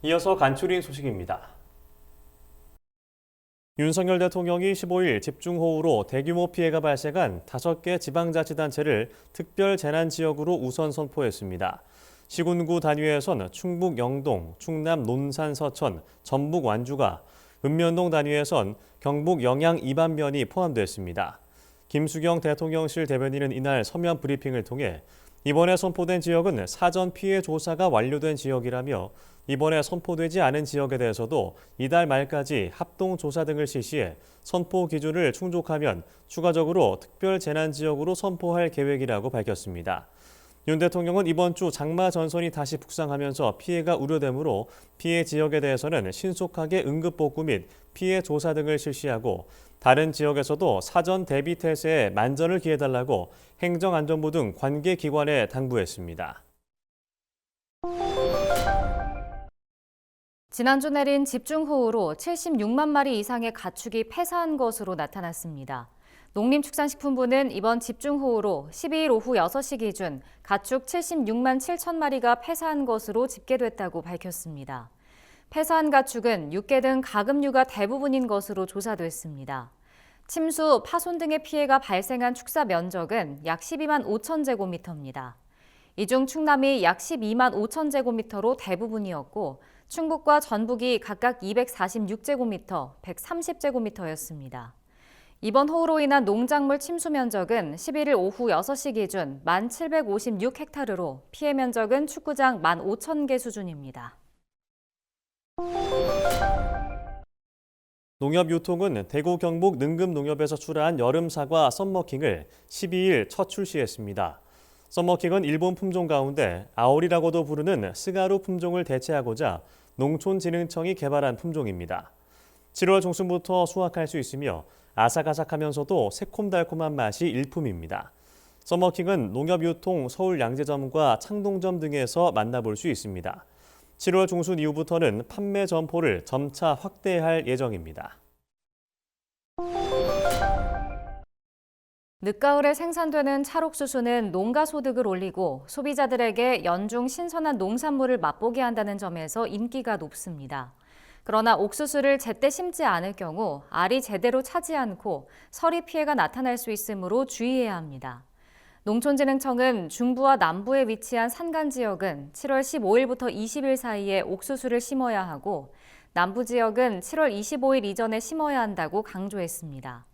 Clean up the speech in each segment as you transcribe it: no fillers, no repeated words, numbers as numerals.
이어서 간추린 소식입니다. 윤석열 대통령이 15일 집중호우로 대규모 피해가 발생한 5개 지방자치단체를 특별재난지역으로 우선 선포했습니다. 시군구 단위에선 충북 영동, 충남 논산 서천, 전북 완주가, 읍면동 단위에선 경북 영양 이반면이 포함됐습니다. 김수경 대통령실 대변인은 이날 서면 브리핑을 통해 이번에 선포된 지역은 사전 피해 조사가 완료된 지역이라며 이번에 선포되지 않은 지역에 대해서도 이달 말까지 합동 조사 등을 실시해 선포 기준을 충족하면 추가적으로 특별재난지역으로 선포할 계획이라고 밝혔습니다. 윤 대통령은 이번 주 장마 전선이 다시 북상하면서 피해가 우려되므로 피해 지역에 대해서는 신속하게 응급복구 및 피해 조사 등을 실시하고 다른 지역에서도 사전 대비 태세에 만전을 기해달라고 행정안전부 등 관계 기관에 당부했습니다. 지난주 내린 집중호우로 76만 마리 이상의 가축이 폐사한 것으로 나타났습니다. 농림축산식품부는 이번 집중호우로 12일 오후 6시 기준 가축 76만 7천 마리가 폐사한 것으로 집계됐다고 밝혔습니다. 폐사한 가축은 육개 등 가금류가 대부분인 것으로 조사됐습니다. 침수, 파손 등의 피해가 발생한 축사 면적은 약 12만 5천 제곱미터입니다. 이 중 충남이 약 12만 5천 제곱미터로 대부분이었고 충북과 전북이 각각 246제곱미터, 130제곱미터였습니다. 이번 호우로 인한 농작물 침수 면적은 11일 오후 6시 기준 1,756헥타르로 피해 면적은 축구장 15,000개 수준입니다. 농협유통은 대구 경북 능금농협에서 출하한 여름사과 썸머킹을 12일 첫 출시했습니다. 썸머킹은 일본 품종 가운데 아오리라고도 부르는 스가루 품종을 대체하고자 농촌진흥청이 개발한 품종입니다. 7월 중순부터 수확할 수 있으며 아삭아삭하면서도 새콤달콤한 맛이 일품입니다. 썸머킹은 농협유통 서울양재점과 창동점 등에서 만나볼 수 있습니다. 7월 중순 이후부터는 판매 점포를 점차 확대할 예정입니다. 늦가을에 생산되는 찰옥수수는 농가 소득을 올리고 소비자들에게 연중 신선한 농산물을 맛보게 한다는 점에서 인기가 높습니다. 그러나 옥수수를 제때 심지 않을 경우 알이 제대로 차지 않고 서리 피해가 나타날 수 있으므로 주의해야 합니다. 농촌진흥청은 중부와 남부에 위치한 산간 지역은 7월 15일부터 20일 사이에 옥수수를 심어야 하고 남부 지역은 7월 25일 이전에 심어야 한다고 강조했습니다.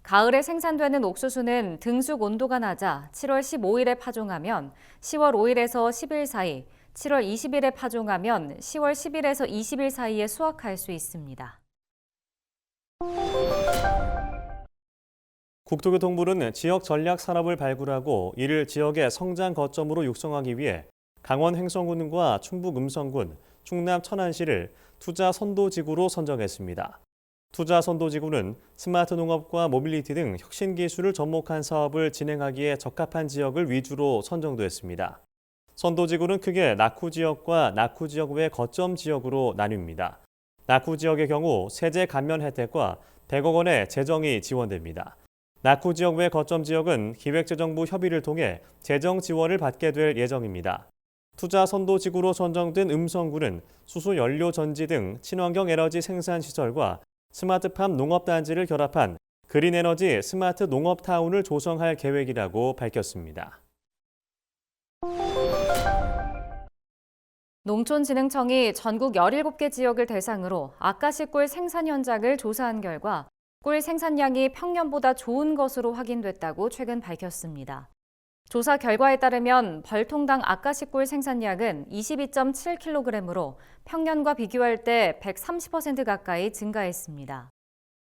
가을에 생산되는 옥수수는 등숙 온도가 낮아 7월 15일에 파종하면 10월 5일에서 10일 사이, 7월 20일에 파종하면 10월 10일에서 20일 사이에 수확할 수 있습니다. 국토교통부는 지역 전략 산업을 발굴하고 이를 지역의 성장 거점으로 육성하기 위해 강원 횡성군과 충북 음성군, 충남 천안시를 투자 선도지구로 선정했습니다. 투자 선도지구는 스마트 농업과 모빌리티 등 혁신 기술을 접목한 사업을 진행하기에 적합한 지역을 위주로 선정됐습니다. 선도지구는 크게 낙후 지역과 낙후 지역 외 거점 지역으로 나뉩니다. 낙후 지역의 경우 세제 감면 혜택과 100억 원의 재정이 지원됩니다. 낙후 지역 외 거점 지역은 기획재정부 협의를 통해 재정 지원을 받게 될 예정입니다. 투자 선도지구로 선정된 음성군은 수소 연료 전지 등 친환경 에너지 생산 시설과 스마트팜 농업단지를 결합한 그린에너지 스마트 농업타운을 조성할 계획이라고 밝혔습니다. 농촌진흥청이 전국 17개 지역을 대상으로 아까시 꿀 생산 현장을 조사한 결과 꿀 생산량이 평년보다 좋은 것으로 확인됐다고 최근 밝혔습니다. 조사 결과에 따르면 벌통당 아까시 꿀 생산량은 22.7kg으로 평년과 비교할 때 130% 가까이 증가했습니다.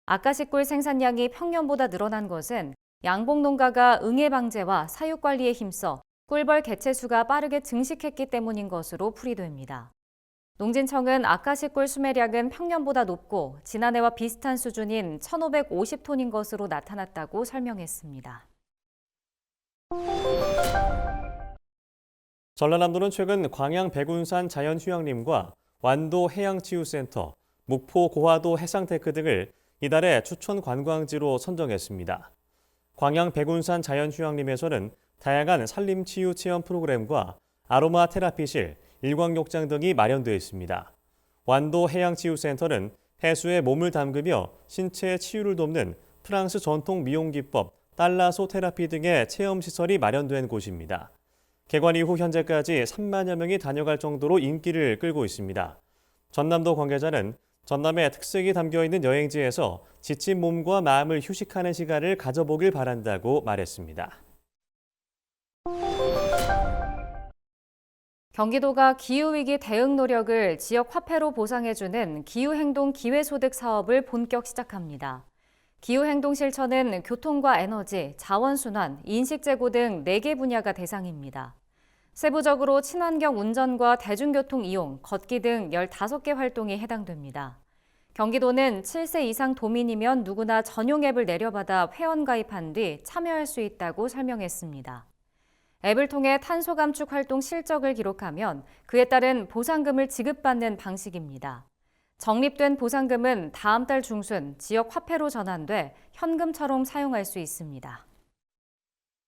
아까시 꿀 생산량이 평년보다 늘어난 것은 양봉 농가가 응애 방제와 사육 관리에 힘써 꿀벌 개체 수가 빠르게 증식했기 때문인 것으로 풀이됩니다. 농진청은 아까시 꿀 수매량은 평년보다 높고 지난해와 비슷한 수준인 1,550톤인 것으로 나타났다고 설명했습니다. 전라남도는 최근 광양 백운산 자연휴양림과 완도 해양치유센터, 목포 고화도 해상테크 등을 이달의 추천 관광지로 선정했습니다. 광양 백운산 자연휴양림에서는 다양한 산림치유 체험 프로그램과 아로마 테라피실, 일광욕장 등이 마련되어 있습니다. 완도 해양치유센터는 해수에 몸을 담그며 신체 치유를 돕는 프랑스 전통 미용 기법 달라소 테라피 등의 체험시설이 마련된 곳입니다. 개관 이후 현재까지 3만여 명이 다녀갈 정도로 인기를 끌고 있습니다. 전남도 관계자는 전남의 특색이 담겨있는 여행지에서 지친 몸과 마음을 휴식하는 시간을 가져보길 바란다고 말했습니다. 경기도가 기후위기 대응 노력을 지역 화폐로 보상해주는 기후행동 기회소득 사업을 본격 시작합니다. 기후행동 실천은 교통과 에너지, 자원순환, 인식재고 등 4개 분야가 대상입니다. 세부적으로 친환경 운전과 대중교통 이용, 걷기 등 15개 활동이 해당됩니다. 경기도는 7세 이상 도민이면 누구나 전용 앱을 내려받아 회원 가입한 뒤 참여할 수 있다고 설명했습니다. 앱을 통해 탄소 감축 활동 실적을 기록하면 그에 따른 보상금을 지급받는 방식입니다. 적립된 보상금은 다음 달 중순 지역 화폐로 전환돼 현금처럼 사용할 수 있습니다.